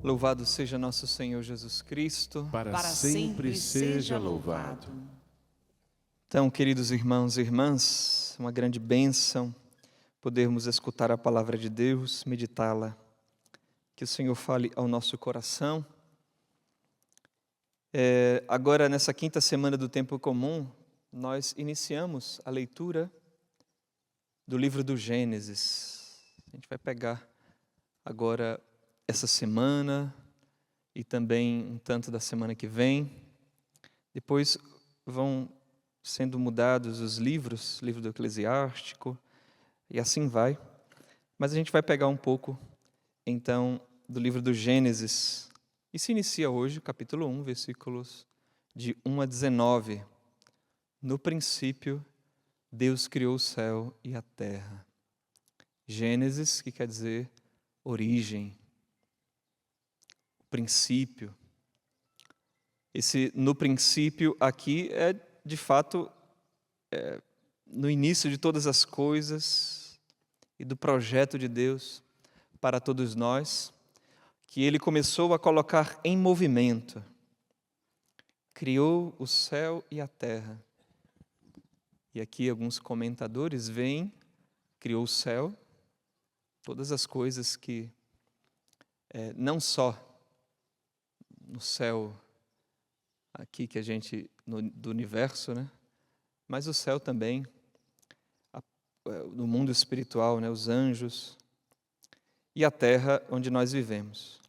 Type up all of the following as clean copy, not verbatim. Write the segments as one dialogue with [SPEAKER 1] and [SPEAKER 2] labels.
[SPEAKER 1] Louvado seja nosso Senhor Jesus Cristo.
[SPEAKER 2] Para sempre seja louvado.
[SPEAKER 1] Então, queridos irmãos e irmãs, uma grande bênção podermos escutar a palavra de Deus, meditá-la. Que o Senhor fale ao nosso coração. Agora, nessa quinta semana do Tempo Comum, nós iniciamos a leitura do livro do Gênesis. A gente vai pegar agora essa semana e também um tanto da semana que vem. Depois vão sendo mudados os livros, livro do Eclesiástico, e assim vai. Mas a gente vai pegar um pouco, então, do livro do Gênesis. E se inicia hoje, capítulo 1, versículos de 1 a 19. No princípio, Deus criou o céu e a terra. Gênesis, que quer dizer origem, princípio. Esse no princípio aqui é, de fato, no início de todas as coisas e do projeto de Deus para todos nós, que Ele começou a colocar em movimento. Criou o céu e a terra. E aqui alguns comentadores veem, criou o céu, todas as coisas que, não só no céu aqui que a gente, do universo, né? Mas o céu também, no mundo espiritual, né? Os anjos e a terra onde nós vivemos.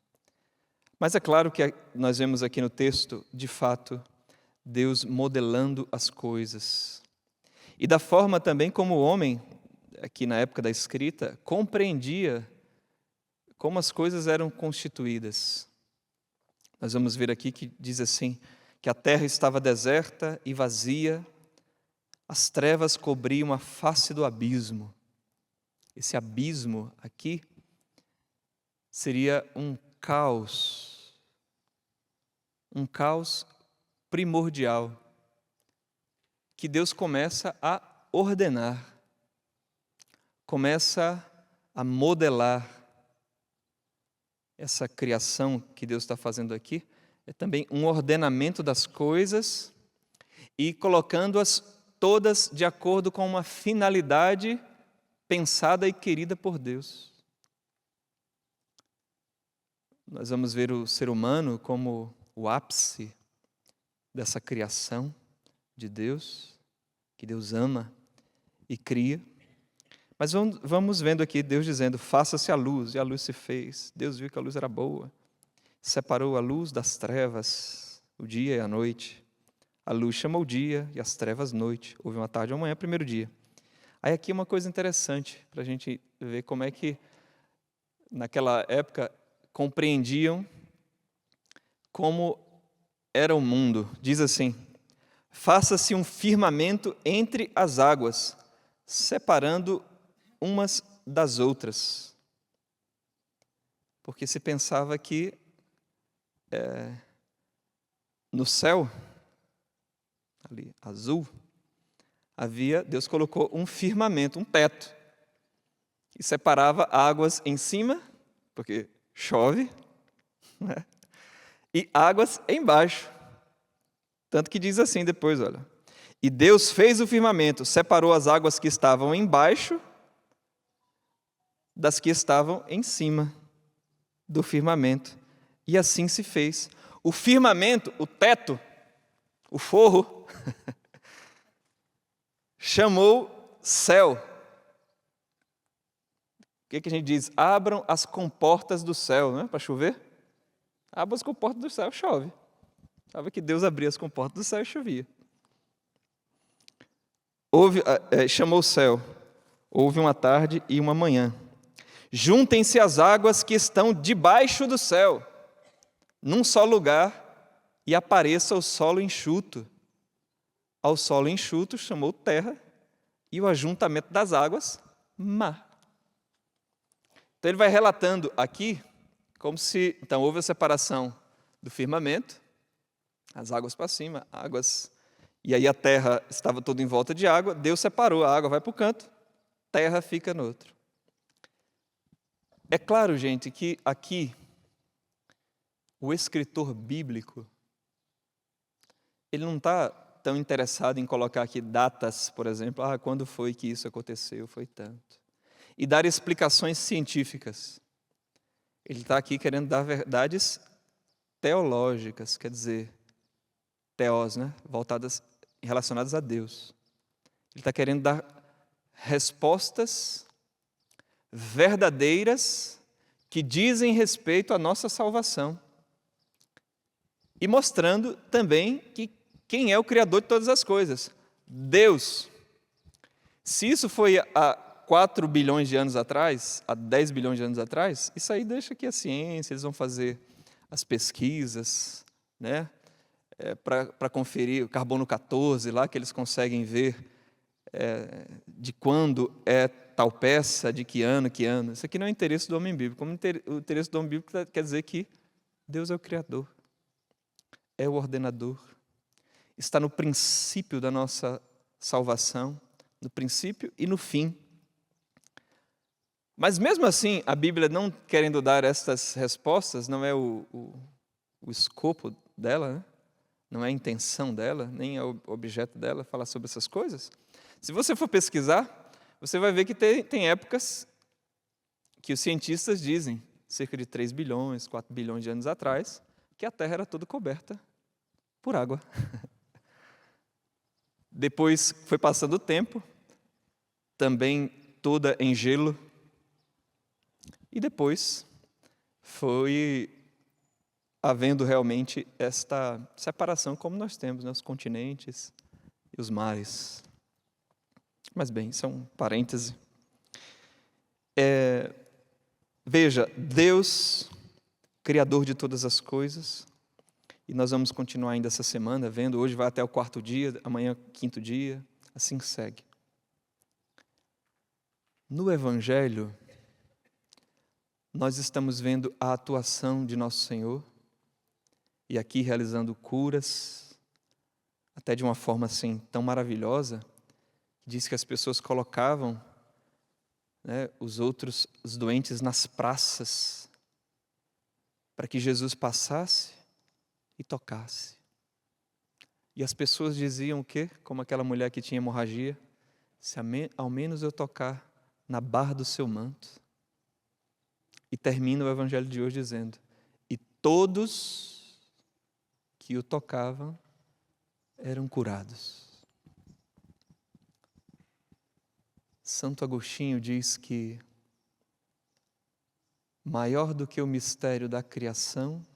[SPEAKER 1] Mas é claro que nós vemos aqui no texto, de fato, Deus modelando as coisas. E da forma também como o homem, aqui na época da escrita, compreendia como as coisas eram constituídas. Nós vamos ver aqui que diz assim, que a terra estava deserta e vazia, as trevas cobriam a face do abismo. Esse abismo aqui seria um caos primordial, que Deus começa a ordenar, começa a modelar. Essa criação que Deus está fazendo aqui é também um ordenamento das coisas e colocando-as todas de acordo com uma finalidade pensada e querida por Deus. Nós vamos ver o ser humano como o ápice dessa criação de Deus, que Deus ama e cria. Mas vamos vendo aqui Deus dizendo, faça-se a luz, e a luz se fez. Deus viu que a luz era boa, separou a luz das trevas, o dia e a noite. A luz chamou o dia e as trevas noite. Houve uma tarde e uma manhã, primeiro dia. Aí aqui uma coisa interessante, para a gente ver como é que, naquela época, compreendiam como era o mundo. Diz assim, faça-se um firmamento entre as águas, separando umas das outras. Porque se pensava que no céu, ali azul, Deus colocou um firmamento, um teto, que separava águas em cima, porque chove, né? E águas embaixo. Tanto que diz assim depois, olha. E Deus fez o firmamento, separou as águas que estavam embaixo das que estavam em cima do firmamento. E assim se fez. O firmamento, o teto, o forro, chamou céu. O que a gente diz? Abram as comportas do céu, não é? Para chover? Abram as comportas do céu, chove. Sabe que Deus abria as comportas do céu e chovia. Chamou o céu. Houve uma tarde e uma manhã. Juntem-se as águas que estão debaixo do céu, num só lugar, e apareça o solo enxuto. Ao solo enxuto chamou terra, e o ajuntamento das águas, mar. Então ele vai relatando aqui, como se, então houve a separação do firmamento, as águas para cima, águas, e aí a terra estava toda em volta de água, Deus separou, a água vai para o canto, terra fica no outro. É claro, gente, que aqui o escritor bíblico, ele não está tão interessado em colocar aqui datas, por exemplo, quando foi que isso aconteceu, foi tanto, e dar explicações científicas. Ele está aqui querendo dar verdades teológicas, quer dizer, teós, né? Relacionadas a Deus. Ele está querendo dar respostas verdadeiras que dizem respeito à nossa salvação. E mostrando também que quem é o Criador de todas as coisas? Deus. Se isso foi há 4 bilhões de anos atrás, há 10 bilhões de anos atrás, isso aí deixa que a ciência, eles vão fazer as pesquisas, né? Para conferir o carbono 14 lá, que eles conseguem ver de quando é tal peça, de que ano. Isso aqui não é interesse do homem bíblico. O interesse do homem bíblico quer dizer que Deus é o Criador, é o ordenador, está no princípio da nossa salvação, no princípio e no fim. Mas mesmo assim, a Bíblia não querendo dar estas respostas, não é o escopo dela, né? Não é a intenção dela, nem é o objeto dela falar sobre essas coisas. Se você for pesquisar, você vai ver que tem épocas que os cientistas dizem, cerca de 3 bilhões, 4 bilhões de anos atrás, que a Terra era toda coberta por água. Depois foi passando o tempo, também toda em gelo, e depois foi havendo realmente esta separação como nós temos, né, os continentes e os mares. Mas bem, isso é um parêntese. Veja, Deus, Criador de todas as coisas, e nós vamos continuar ainda essa semana vendo, hoje vai até o 4º dia, amanhã 5º dia, assim segue. No Evangelho, nós estamos vendo a atuação de nosso Senhor, e aqui realizando curas, até de uma forma assim tão maravilhosa, diz que as pessoas colocavam, né, os doentes nas praças, para que Jesus passasse e tocasse. E as pessoas diziam o quê? Como aquela mulher que tinha hemorragia, se ao menos eu tocar na barra do seu manto. E termina o Evangelho de hoje dizendo, e todos que o tocavam eram curados. Santo Agostinho diz que maior do que o mistério da criação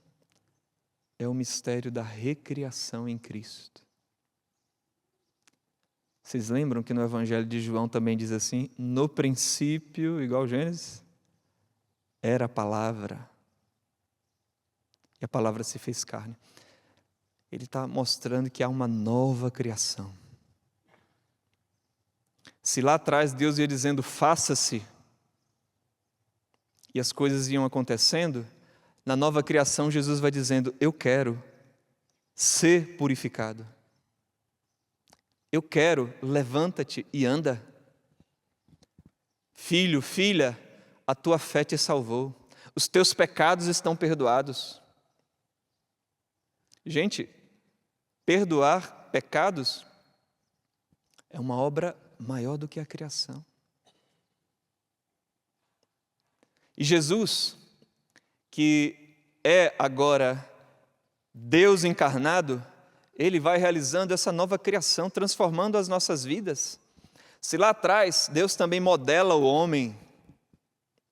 [SPEAKER 1] é o mistério da recriação em Cristo. Vocês lembram que no Evangelho de João também diz assim, no princípio, igual Gênesis, era a palavra, e a palavra se fez carne. Ele está mostrando que há uma nova criação. Se lá atrás Deus ia dizendo, faça-se, e as coisas iam acontecendo, na nova criação Jesus vai dizendo, eu quero ser purificado. Eu quero, levanta-te e anda. Filho, filha, a tua fé te salvou. Os teus pecados estão perdoados. Gente, perdoar pecados é uma obra maior do que a criação. E Jesus, que é agora Deus encarnado, Ele vai realizando essa nova criação, transformando as nossas vidas. Se lá atrás Deus também modela o homem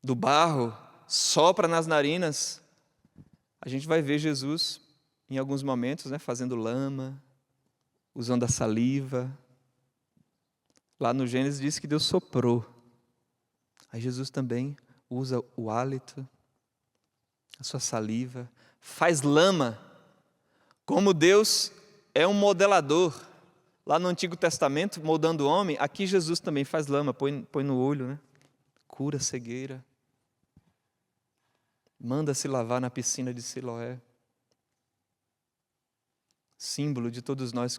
[SPEAKER 1] do barro, sopra nas narinas, a gente vai ver Jesus em alguns momentos, né, fazendo lama, usando a saliva. Lá no Gênesis diz que Deus soprou. Aí Jesus também usa o hálito, a sua saliva, faz lama. Como Deus é um modelador. Lá no Antigo Testamento, moldando o homem, aqui Jesus também faz lama, põe no olho, né? Cura a cegueira. Manda se lavar na piscina de Siloé. Símbolo de todos nós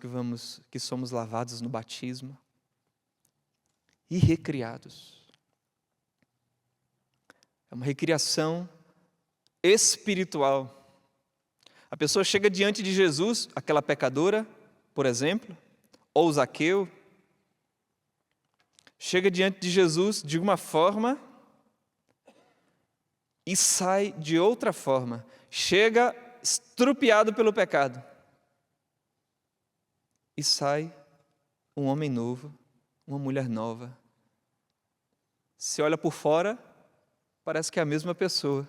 [SPEAKER 1] que somos lavados no batismo e recriados. É uma recriação espiritual. A pessoa chega diante de Jesus, aquela pecadora, por exemplo, ou Zaqueu, chega diante de Jesus de uma forma e sai de outra forma. Chega estrupiado pelo pecado e sai um homem novo, uma mulher nova. Se olha por fora, parece que é a mesma pessoa,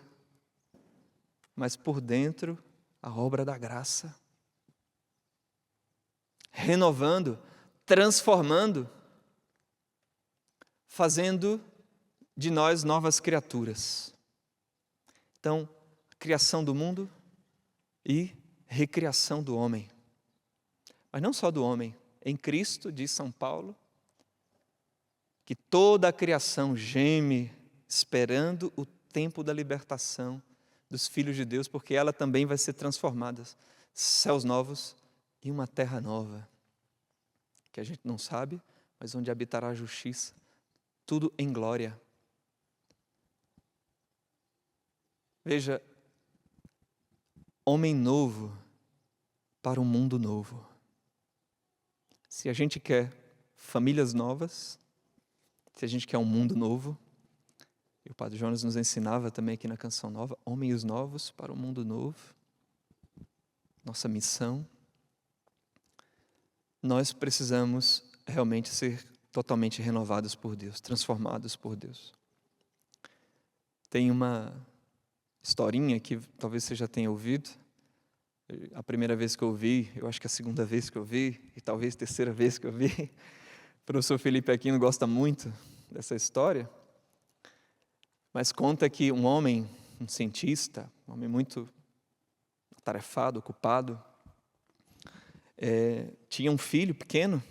[SPEAKER 1] mas por dentro, a obra da graça, renovando, transformando, fazendo de nós novas criaturas. Então, criação do mundo e recriação do homem. Mas não só do homem. Em Cristo, diz São Paulo, que toda a criação geme esperando o tempo da libertação dos filhos de Deus, porque ela também vai ser transformada. Céus novos e uma terra nova, que a gente não sabe, mas onde habitará a justiça, tudo em glória. Veja, homem novo para um mundo novo. Se a gente quer famílias novas, se a gente quer um mundo novo, e o Padre Jonas nos ensinava também aqui na Canção Nova, homens novos para um mundo novo, nossa missão, nós precisamos realmente ser totalmente renovados por Deus, transformados por Deus. Tem uma historinha que talvez você já tenha ouvido. A primeira vez que eu ouvi, eu acho que a segunda vez que eu ouvi, e talvez a terceira vez que eu ouvi. O professor Felipe Aquino gosta muito dessa história, mas conta que um homem, um cientista, um homem muito atarefado, ocupado, tinha um filho pequeno,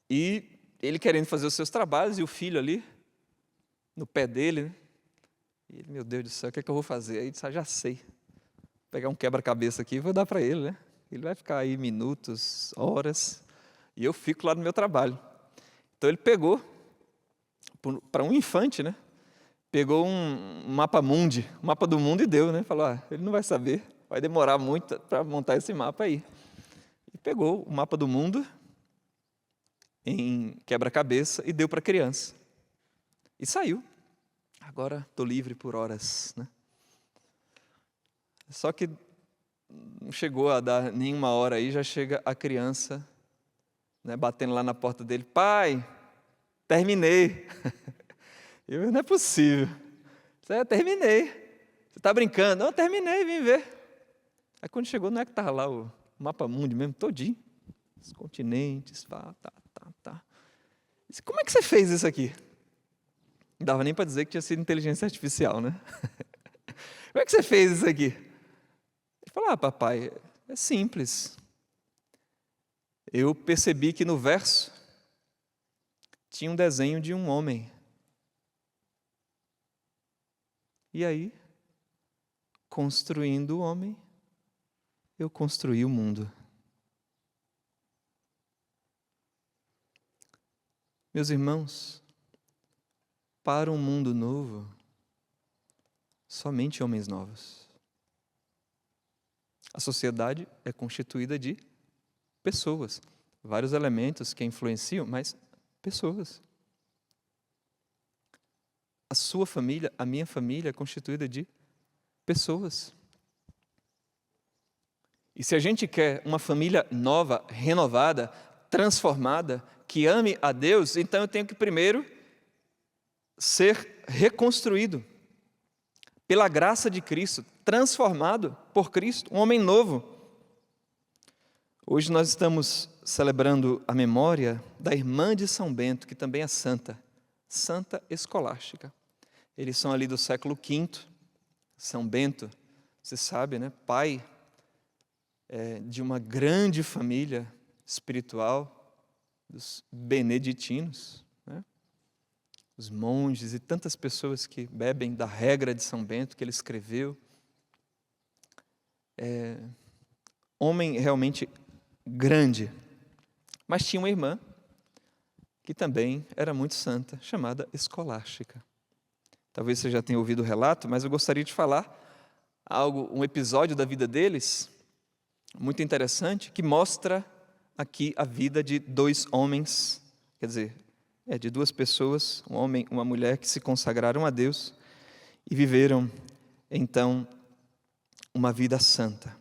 [SPEAKER 1] e ele querendo fazer os seus trabalhos, e o filho ali, no pé dele, né? E ele, meu Deus do céu, o que é que eu vou fazer? Aí ele disse, já sei. Vou pegar um quebra-cabeça aqui e vou dar para ele, né? Ele vai ficar aí minutos, horas, e eu fico lá no meu trabalho. Então ele pegou, para um infante, né? Pegou um mapa mundi, um mapa do mundo e deu, né? Falou, ele não vai saber, vai demorar muito para montar esse mapa aí. E pegou o mapa do mundo em quebra-cabeça e deu para a criança. E saiu. Agora estou livre por horas, né? Só que não chegou a dar nenhuma hora aí, já chega a criança, né, batendo lá na porta dele, pai, terminei. Eu, não é possível. Terminei. Você está brincando? Não, terminei, vim ver. Aí quando chegou, não é que estava lá o mapa mundi mesmo, todinho. Os continentes, tá. Disse, como é que você fez isso aqui? Não dava nem para dizer que tinha sido inteligência artificial, né? Como é que você fez isso aqui? Ele falou, papai, é simples. Eu percebi que no verso tinha um desenho de um homem. E aí, construindo o homem, eu construí o mundo. Meus irmãos, para um mundo novo, somente homens novos. A sociedade é constituída de pessoas, vários elementos que influenciam, mas pessoas. A sua família, a minha família é constituída de pessoas. E se a gente quer uma família nova, renovada, transformada, que ame a Deus, então eu tenho que primeiro ser reconstruído pela graça de Cristo, transformado por Cristo, um homem novo. Hoje nós estamos celebrando a memória da irmã de São Bento, que também é santa, Santa Escolástica. Eles são ali do século V, São Bento, você sabe, né? Pai de uma grande família espiritual, dos beneditinos, né? Os monges e tantas pessoas que bebem da regra de São Bento que ele escreveu. Homem realmente grande, mas tinha uma irmã que também era muito santa, chamada Escolástica. Talvez você já tenha ouvido o relato, mas eu gostaria de falar um episódio da vida deles, muito interessante, que mostra aqui a vida de dois homens, quer dizer, de duas pessoas, um homem e uma mulher que se consagraram a Deus e viveram, então, uma vida santa.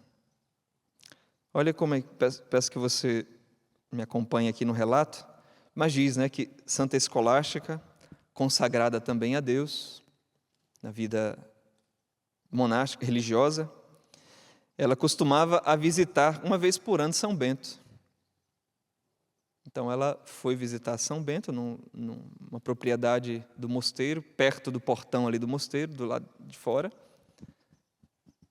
[SPEAKER 1] Olha como é, peço que você me acompanhe aqui no relato, mas diz, que Santa Escolástica, consagrada também a Deus, na vida monástica, religiosa, ela costumava a visitar uma vez por ano São Bento. Então ela foi visitar São Bento, numa propriedade do mosteiro, perto do portão ali do mosteiro, do lado de fora.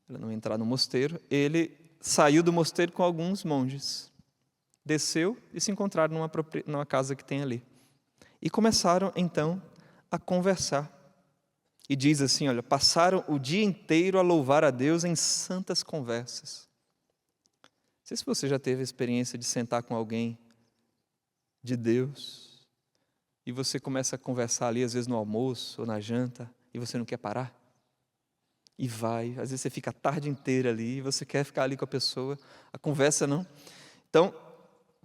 [SPEAKER 1] Ela não entrar no mosteiro. Ele saiu do mosteiro com alguns monges. Desceu e se encontraram numa casa que tem ali. E começaram, então, a conversar. E diz assim, olha, passaram o dia inteiro a louvar a Deus em santas conversas. Não sei se você já teve a experiência de sentar com alguém de Deus, e você começa a conversar ali, às vezes no almoço ou na janta, e você não quer parar. E vai, às vezes você fica a tarde inteira ali, e você quer ficar ali com a pessoa, a conversa não. Então,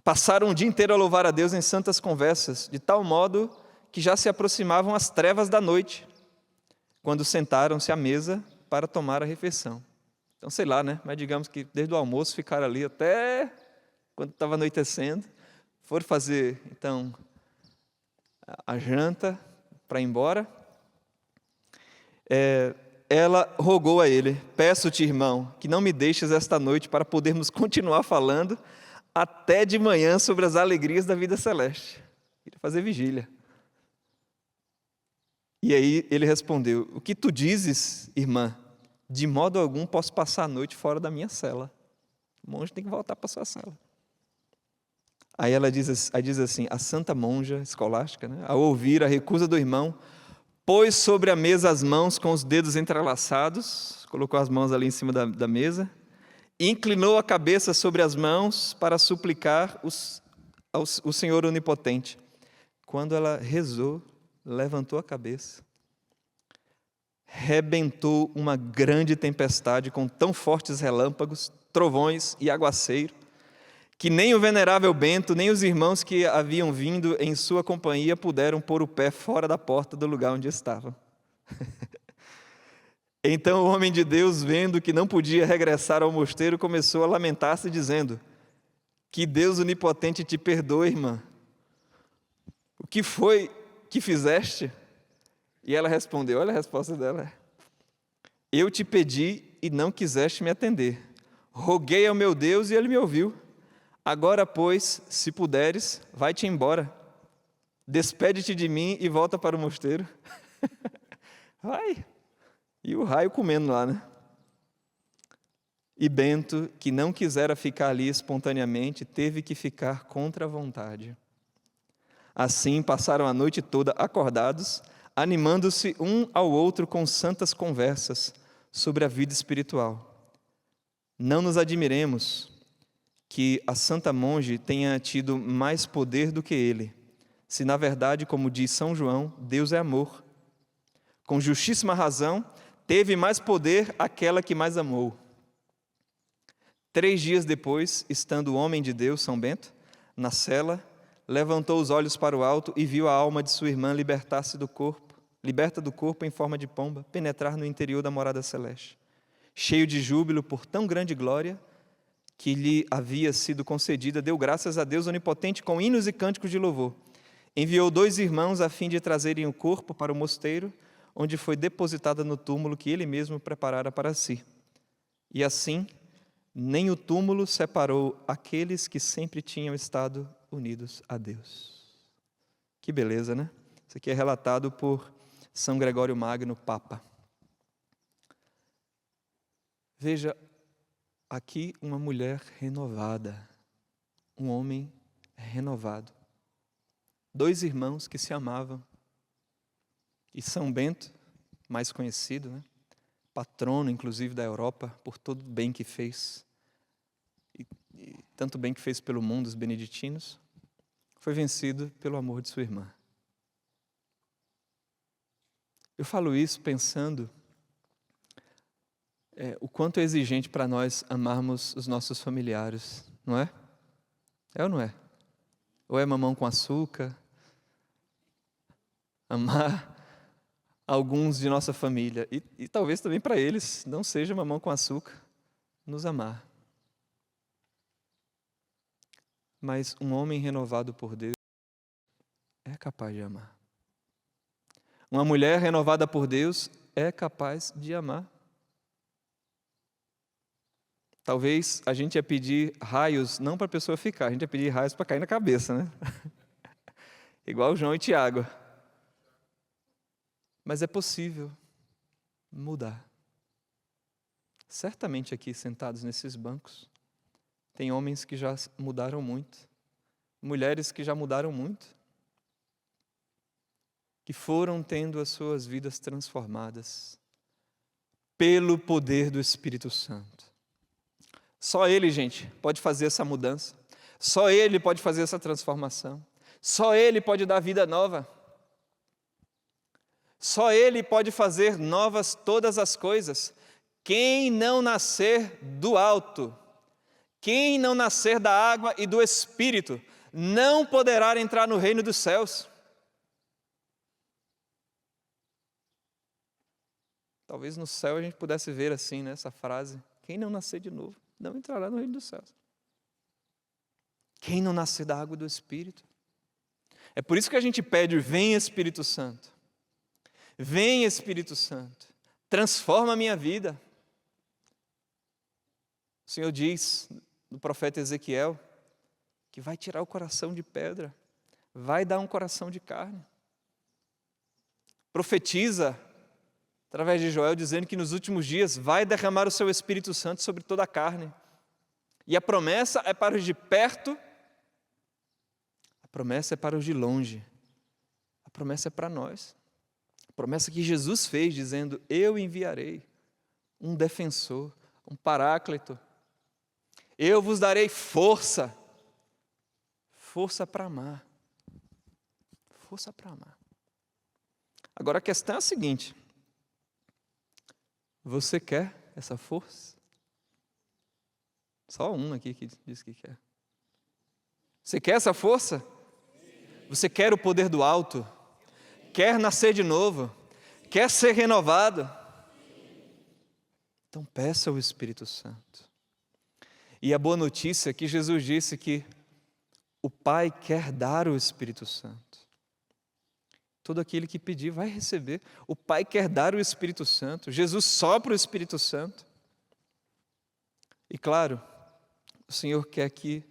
[SPEAKER 1] passaram o dia inteiro a louvar a Deus em santas conversas, de tal modo que já se aproximavam as trevas da noite, quando sentaram-se à mesa para tomar a refeição. Então, sei lá, mas digamos que desde o almoço ficaram ali até quando estava anoitecendo, foram fazer, então, a janta para ir embora. Ela rogou a ele, peço-te, irmão, que não me deixes esta noite para podermos continuar falando até de manhã sobre as alegrias da vida celeste. Queria fazer vigília. E aí ele respondeu, o que tu dizes, irmã? De modo algum posso passar a noite fora da minha cela. O monge tem que voltar para a sua cela. Aí ela diz assim, a santa monja escolástica, ao ouvir a recusa do irmão, pôs sobre a mesa as mãos com os dedos entrelaçados, colocou as mãos ali em cima da mesa, inclinou a cabeça sobre as mãos para suplicar o Senhor Onipotente. Quando ela rezou, levantou a cabeça, rebentou uma grande tempestade com tão fortes relâmpagos, trovões e aguaceiro, que nem o venerável Bento, nem os irmãos que haviam vindo em sua companhia puderam pôr o pé fora da porta do lugar onde estavam. Então o homem de Deus, vendo que não podia regressar ao mosteiro, começou a lamentar-se, dizendo, que Deus onipotente te perdoe, irmã. O que foi que fizeste? E ela respondeu, olha a resposta dela. Eu te pedi e não quiseste me atender. Roguei ao meu Deus e ele me ouviu. Agora, pois, se puderes, vai-te embora. Despede-te de mim e volta para o mosteiro. Vai. E o raio comendo lá, E Bento, que não quisera ficar ali espontaneamente, teve que ficar contra a vontade. Assim, passaram a noite toda acordados, animando-se um ao outro com santas conversas sobre a vida espiritual. Não nos admiremos que a santa monge tenha tido mais poder do que ele, se na verdade, como diz São João, Deus é amor. Com justíssima razão, teve mais poder aquela que mais amou. 3 dias depois, estando o homem de Deus, São Bento, na cela, levantou os olhos para o alto e viu a alma de sua irmã liberta do corpo em forma de pomba, penetrar no interior da morada celeste. Cheio de júbilo por tão grande glória que lhe havia sido concedida, deu graças a Deus onipotente com hinos e cânticos de louvor. Enviou 2 irmãos a fim de trazerem o corpo para o mosteiro, onde foi depositada no túmulo que ele mesmo preparara para si. E assim, nem o túmulo separou aqueles que sempre tinham estado unidos a Deus. Que beleza, Isso aqui é relatado por São Gregório Magno, Papa. Veja, aqui uma mulher renovada, um homem renovado. 2 irmãos que se amavam. E São Bento, mais conhecido, patrono inclusive da Europa, por todo o bem que fez, e tanto bem que fez pelo mundo, os beneditinos, foi vencido pelo amor de sua irmã. Eu falo isso pensando o quanto é exigente para nós amarmos os nossos familiares, não é? É ou não é? Ou é mamão com açúcar? Amar alguns de nossa família. E talvez também para eles não seja mamão com açúcar nos amar. Mas um homem renovado por Deus é capaz de amar. Uma mulher renovada por Deus é capaz de amar. Talvez a gente ia pedir raios não para a pessoa ficar, a gente ia pedir raios para cair na cabeça, né? Igual João e Tiago. Mas é possível mudar. Certamente aqui sentados nesses bancos, tem homens que já mudaram muito, mulheres que já mudaram muito, que foram tendo as suas vidas transformadas pelo poder do Espírito Santo. Só Ele, gente, pode fazer essa mudança. Só Ele pode fazer essa transformação. Só Ele pode dar vida nova. Só Ele pode fazer novas todas as coisas. Quem não nascer do alto, quem não nascer da água e do Espírito, não poderá entrar no reino dos céus. Talvez no céu a gente pudesse ver assim, né, essa frase: quem não nascer de novo, não entrará no reino dos céus. Quem não nascer da água e do Espírito. É por isso que a gente pede: vem Espírito Santo. Vem Espírito Santo. Transforma a minha vida. O Senhor diz no profeta Ezequiel que vai tirar o coração de pedra, vai dar um coração de carne. Profetiza através de Joel, dizendo que nos últimos dias vai derramar o seu Espírito Santo sobre toda a carne. E a promessa é para os de perto, a promessa é para os de longe, a promessa é para nós. A promessa que Jesus fez, dizendo: eu enviarei um defensor, um paráclito. Eu vos darei força, força para amar. Força para amar. Agora a questão é a seguinte: você quer essa força? Só um aqui que diz que quer. Você quer essa força? Você quer o poder do alto? Quer nascer de novo? Quer ser renovado? Então peça ao Espírito Santo. E a boa notícia é que Jesus disse que o Pai quer dar o Espírito Santo. Todo aquele que pedir vai receber. O Pai quer dar o Espírito Santo. Jesus sopra o Espírito Santo. E claro, o Senhor quer que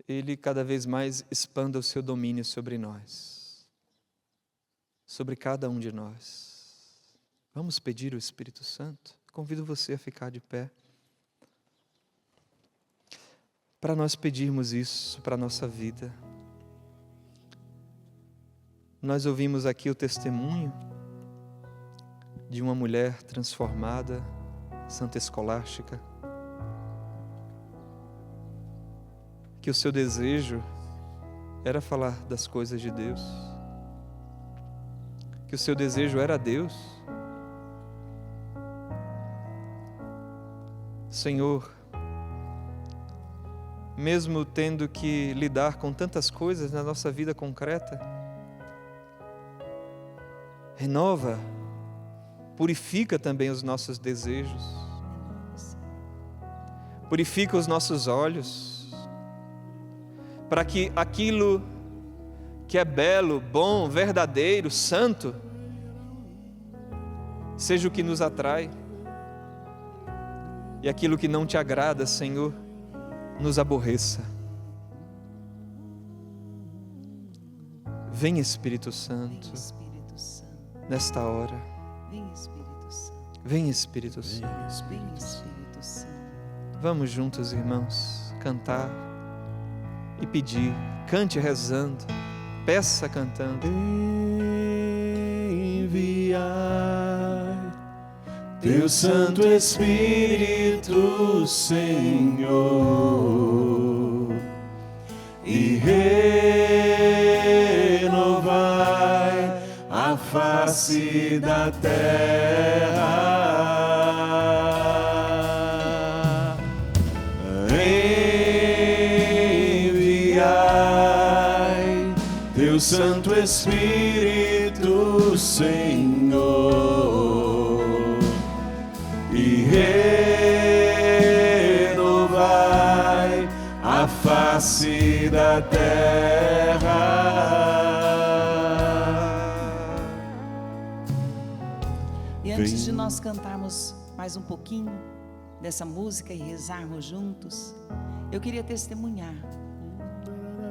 [SPEAKER 1] Ele cada vez mais expanda o seu domínio sobre nós. Sobre cada um de nós. Vamos pedir o Espírito Santo? Convido você a ficar de pé. Para nós pedirmos isso para a nossa vida. Nós ouvimos aqui o testemunho de uma mulher transformada, Santa Escolástica, que o seu desejo era falar das coisas de Deus, que o seu desejo era Deus. Senhor, mesmo tendo que lidar com tantas coisas na nossa vida concreta, renova, purifica também os nossos desejos, purifica os nossos olhos, para que aquilo que é belo, bom, verdadeiro, santo, seja o que nos atrai, e aquilo que não te agrada, Senhor, nos aborreça. Vem Espírito Santo, nesta hora. Vem Espírito Santo. Vamos juntos, irmãos, cantar e pedir. Cante rezando, peça cantando.
[SPEAKER 2] Enviai Teu Santo Espírito, Senhor, e renovai a face da terra. Santo Espírito, Senhor, e renovai a face da terra.
[SPEAKER 3] E antes de nós cantarmos mais um pouquinho dessa música e rezarmos juntos, eu queria testemunhar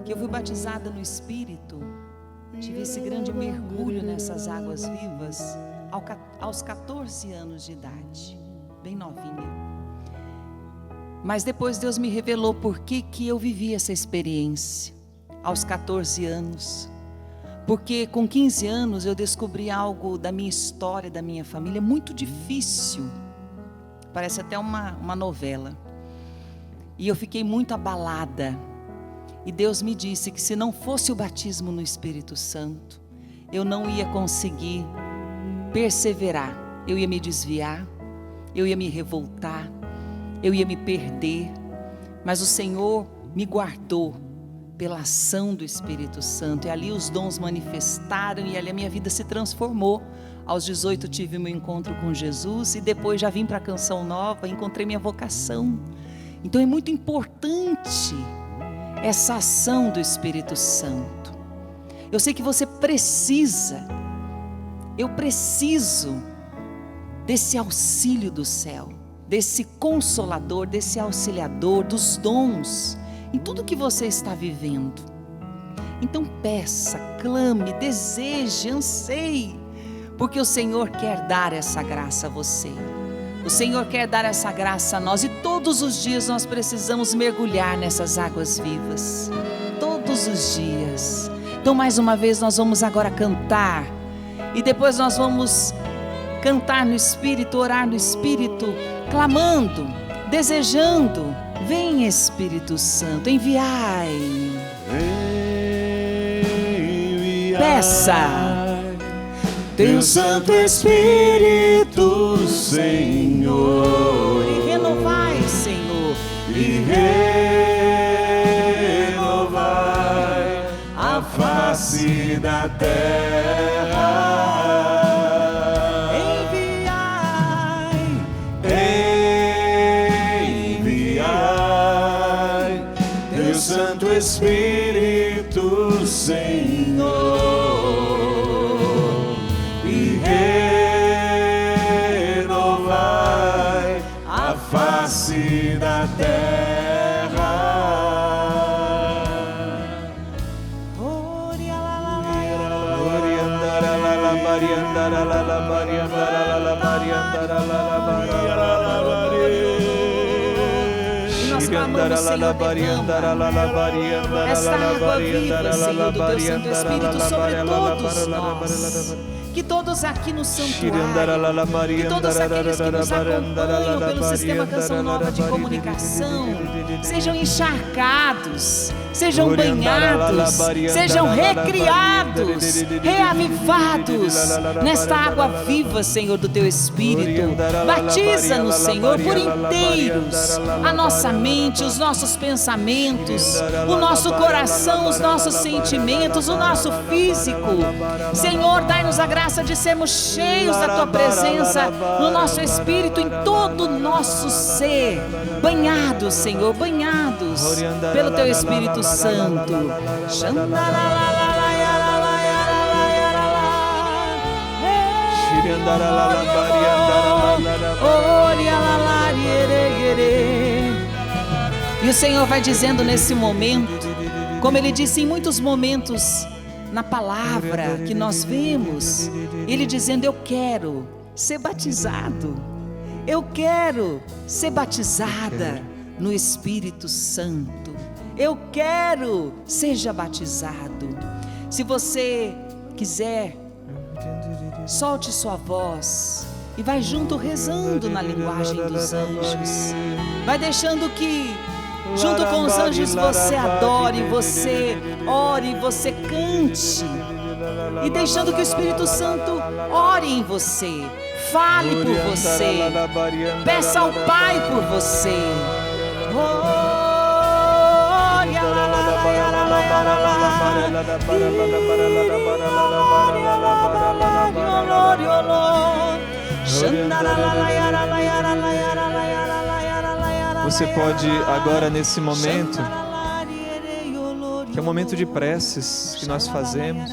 [SPEAKER 3] que eu fui batizada no Espírito, tive esse grande mergulho nessas águas vivas aos 14 anos de idade, bem novinha. Mas depois Deus me revelou por que eu vivi essa experiência aos 14 anos. Porque com 15 anos eu descobri algo da minha história, da minha família, muito difícil. Parece até uma novela. E eu fiquei muito abalada. E Deus me disse que se não fosse o batismo no Espírito Santo, eu não ia conseguir perseverar. Eu ia me desviar, eu ia me revoltar, eu ia me perder. Mas o Senhor me guardou pela ação do Espírito Santo, e ali os dons manifestaram, e ali a minha vida se transformou. Aos 18 tive meu encontro com Jesus, e depois já vim para a Canção Nova, encontrei minha vocação. Então é muito importante essa ação do Espírito Santo. Eu sei que você precisa, eu preciso desse auxílio do céu, desse consolador, desse auxiliador, dos dons, em tudo que você está vivendo. Então peça, clame, deseje, anseie, porque o Senhor quer dar essa graça a você. O Senhor quer dar essa graça a nós, e todos os dias nós precisamos mergulhar nessas águas vivas, todos os dias. Então mais uma vez nós vamos agora cantar, e depois nós vamos cantar no Espírito, orar no Espírito, clamando, desejando: vem Espírito Santo, enviai. Peça.
[SPEAKER 2] Teu Santo Espírito, Senhor,
[SPEAKER 3] E renovai, Senhor,
[SPEAKER 2] e renovai a face da terra. Enviai Teu Santo Espírito, Senhor, e renovai a face da terra.
[SPEAKER 3] E nós clamamos, Senhor, derrama esta água viva, Senhor, do Teu Santo Espírito sobre todos nós. Que todos aqui no santuário, que todos aqueles que nos acompanham pelo Sistema Canção Nova de Comunicação, sejam encharcados, sejam banhados, sejam recriados, reavivados nesta água viva, Senhor, do Teu Espírito. Batiza-nos, Senhor, por inteiros, a nossa mente, os nossos pensamentos, o nosso coração, os nossos sentimentos, o nosso físico. Senhor, dai-nos a graça de sermos cheios da Tua presença no nosso espírito, em todo o nosso ser, banhados, Senhor, banhados pelo Teu Espírito Santo. E o Senhor vai dizendo nesse momento, como Ele disse em muitos momentos na palavra que nós vemos, Ele dizendo: eu quero ser batizado, eu quero ser batizada no Espírito Santo, eu quero, seja batizado. Se você quiser, solte sua voz e vai junto rezando na linguagem dos anjos, vai deixando que junto com os anjos você adore, você ore, você cante, e deixando que o Espírito Santo ore em você, fale por você, peça ao Pai por você. Oh,
[SPEAKER 1] Você pode agora, nesse momento, que é um momento de preces que nós fazemos,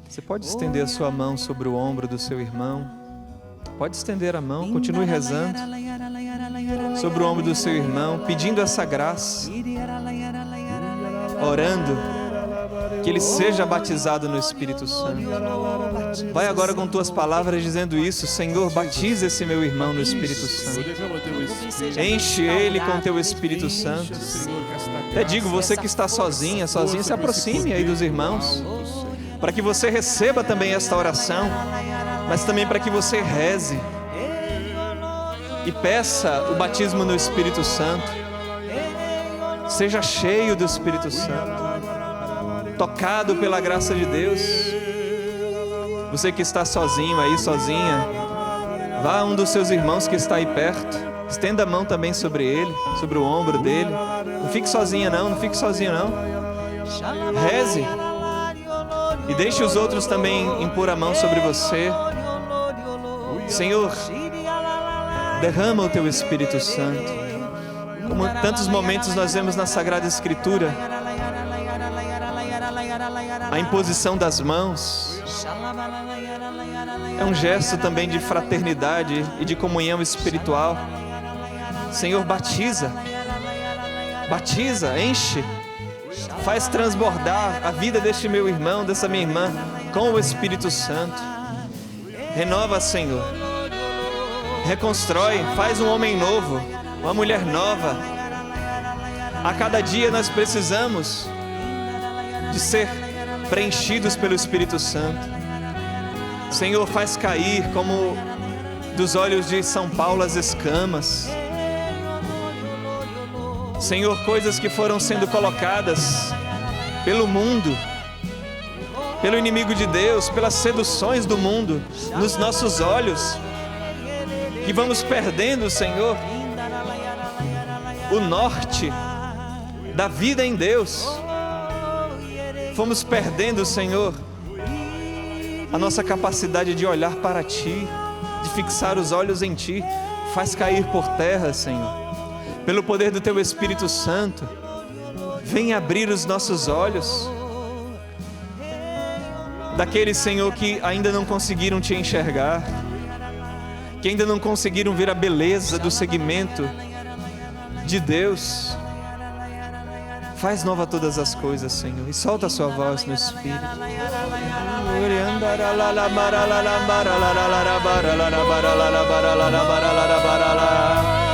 [SPEAKER 1] você pode estender a sua mão sobre o ombro do seu irmão. Pode estender a mão, continue rezando sobre o ombro do seu irmão, pedindo essa graça, orando que ele seja batizado no Espírito Santo. Vai agora com tuas palavras dizendo isso: Senhor, batiza esse meu irmão no Espírito Santo. Enche ele com teu Espírito Santo. Até digo, você que está sozinha, se aproxime aí dos irmãos, para que você receba também esta oração, mas também para que você reze e peça o batismo no Espírito Santo. Seja cheio do Espírito Santo, tocado pela graça de Deus. Você que está sozinho aí, sozinha, vá a um dos seus irmãos que está aí perto, estenda a mão também sobre ele, sobre o ombro dele. Não fique sozinha não, não fique sozinho não. Reze e deixe os outros também impor a mão sobre você. Senhor, derrama o teu Espírito Santo. Como em tantos momentos nós vemos na Sagrada Escritura, a imposição das mãos é um gesto também de fraternidade e de comunhão espiritual. Senhor, batiza, enche, faz transbordar a vida deste meu irmão, dessa minha irmã, com o Espírito Santo. Renova, Senhor, reconstrói, faz um homem novo, uma mulher nova. A cada dia nós precisamos de ser preenchidos pelo Espírito Santo. Senhor, faz cair como dos olhos de São Paulo as escamas. Senhor, coisas que foram sendo colocadas pelo mundo, pelo inimigo de Deus, pelas seduções do mundo, nos nossos olhos, que vamos perdendo, Senhor, o norte da vida em Deus. Fomos perdendo, Senhor, a nossa capacidade de olhar para Ti, de fixar os olhos em Ti. Faz cair por terra, Senhor, pelo poder do Teu Espírito Santo. Vem abrir os nossos olhos, daqueles, Senhor, que ainda não conseguiram Te enxergar, que ainda não conseguiram ver a beleza do seguimento de Deus. Faz nova todas as coisas, Senhor, e solta a sua voz no Espírito.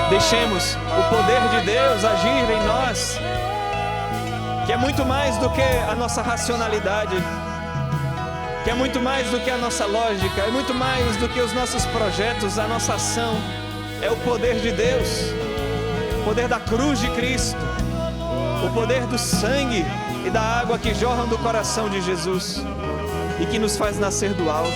[SPEAKER 1] Deixemos o poder de Deus agir em nós, que é muito mais do que a nossa racionalidade, que é muito mais do que a nossa lógica, é muito mais do que os nossos projetos, a nossa ação. É o poder de Deus, o poder da cruz de Cristo, o poder do sangue e da água que jorram do coração de Jesus e que nos faz nascer do alto.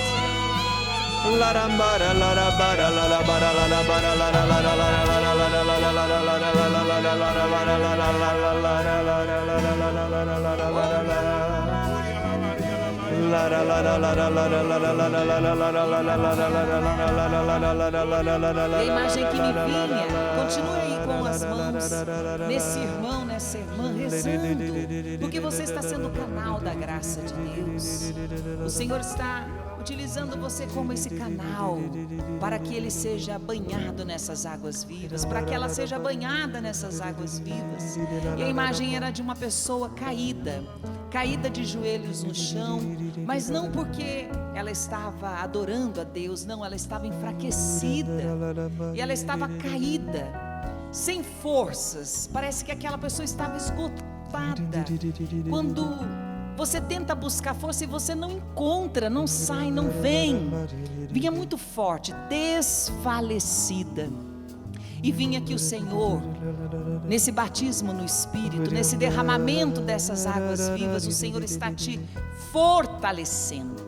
[SPEAKER 3] A imagem que me vinha, continue aí com as mãos nesse irmão, nessa irmã, rezando, porque você está sendo canal da graça de Deus. O Senhor está utilizando você como esse canal para que ele seja banhado nessas águas vivas, para que ela seja banhada nessas águas vivas. E a imagem era de uma pessoa caída de joelhos no chão, mas não porque ela estava adorando a Deus, não, ela estava enfraquecida e ela estava caída, sem forças. Parece que aquela pessoa estava esgotada. Quando você tenta buscar força e você não encontra, não sai, não vem. Vinha muito forte, desfalecida. E vinha que o Senhor, nesse batismo no Espírito, nesse derramamento dessas águas vivas, o Senhor está te fortalecendo.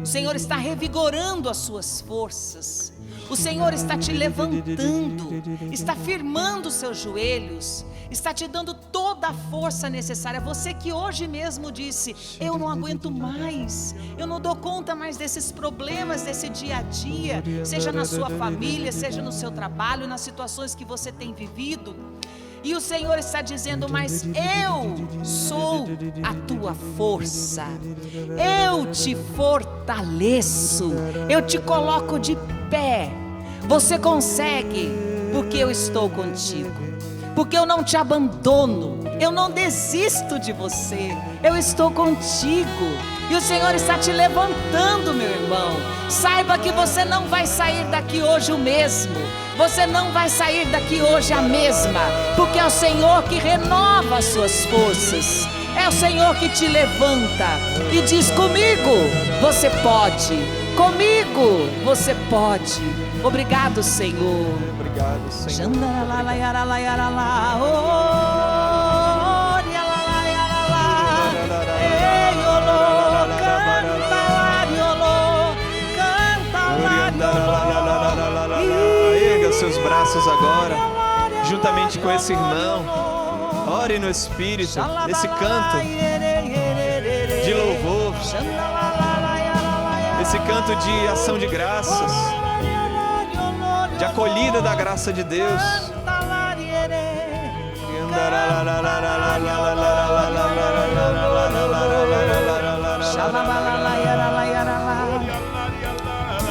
[SPEAKER 3] O Senhor está revigorando as suas forças. O Senhor está te levantando, está firmando os seus joelhos, está te dando toda a força necessária. Você que hoje mesmo disse: eu não aguento mais, eu não dou conta mais desses problemas desse dia a dia, seja na sua família, seja no seu trabalho, nas situações que você tem vivido. E o Senhor está dizendo: mas eu sou a tua força, eu te fortaleço, eu te coloco de pé. Você consegue, porque eu estou contigo, porque eu não te abandono, eu não desisto de você, eu estou contigo. E o Senhor está te levantando, meu irmão. Saiba que você não vai sair daqui hoje o mesmo. Você não vai sair daqui hoje a mesma, porque é o Senhor que renova as suas forças. É o Senhor que te levanta e diz: comigo você pode, comigo você pode. Obrigado, Senhor.
[SPEAKER 1] Obrigado, Senhor. Erga seus braços agora, juntamente com esse irmão. Ore no Espírito, esse canto de louvor, esse canto de ação de graças, de acolhida da graça de Deus.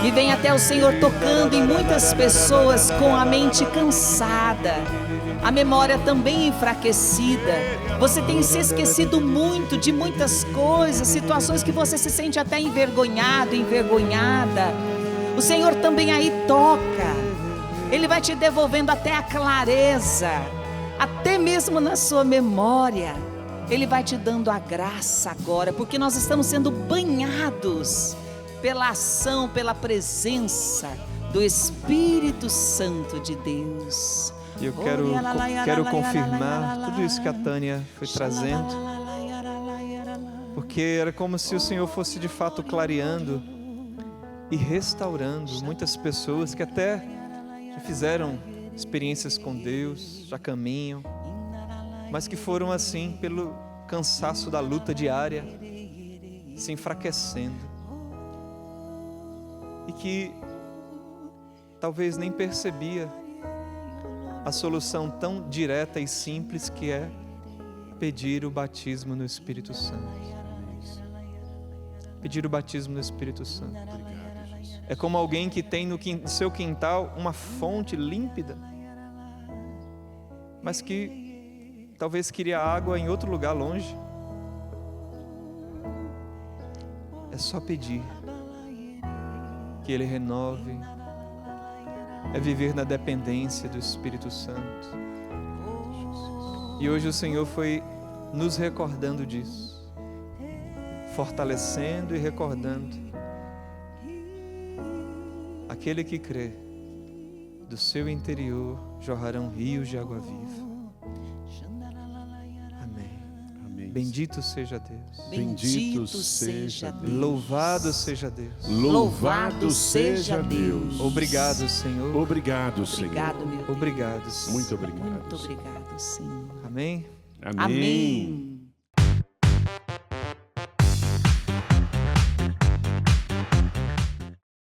[SPEAKER 3] E vem até o Senhor tocando em muitas pessoas com a mente cansada, a memória também enfraquecida. Você tem se esquecido muito de muitas coisas, situações que você se sente até envergonhado, envergonhada. O Senhor também aí toca. Ele vai te devolvendo até a clareza, até mesmo na sua memória. Ele vai te dando a graça agora, porque nós estamos sendo banhados pela ação, pela presença do Espírito Santo de Deus.
[SPEAKER 1] E eu quero confirmar tudo isso que a Tânia foi trazendo, porque era como se o Senhor fosse de fato clareando e restaurando muitas pessoas que até já fizeram experiências com Deus, já caminham, mas que foram assim pelo cansaço da luta diária, se enfraquecendo, e que talvez nem percebia a solução tão direta e simples que é pedir o batismo no Espírito Santo. Pedir o batismo no Espírito Santo. É como alguém que tem no seu quintal uma fonte límpida, mas que talvez queria água em outro lugar longe. É só pedir que Ele renove. É viver na dependência do Espírito Santo. E hoje o Senhor foi nos recordando disso, fortalecendo e recordando. Aquele que crê, do seu interior jorrarão rios de água viva. Amém. Bendito seja Deus.
[SPEAKER 2] Bendito seja Deus.
[SPEAKER 1] Louvado seja Deus.
[SPEAKER 2] Louvado seja Deus.
[SPEAKER 1] Obrigado, Senhor.
[SPEAKER 2] Obrigado, Senhor.
[SPEAKER 3] Obrigado, meu Deus.
[SPEAKER 1] Obrigado, Senhor.
[SPEAKER 2] Muito obrigado.
[SPEAKER 3] Muito obrigado, Senhor.
[SPEAKER 1] Amém.
[SPEAKER 2] Amém.
[SPEAKER 3] Amém.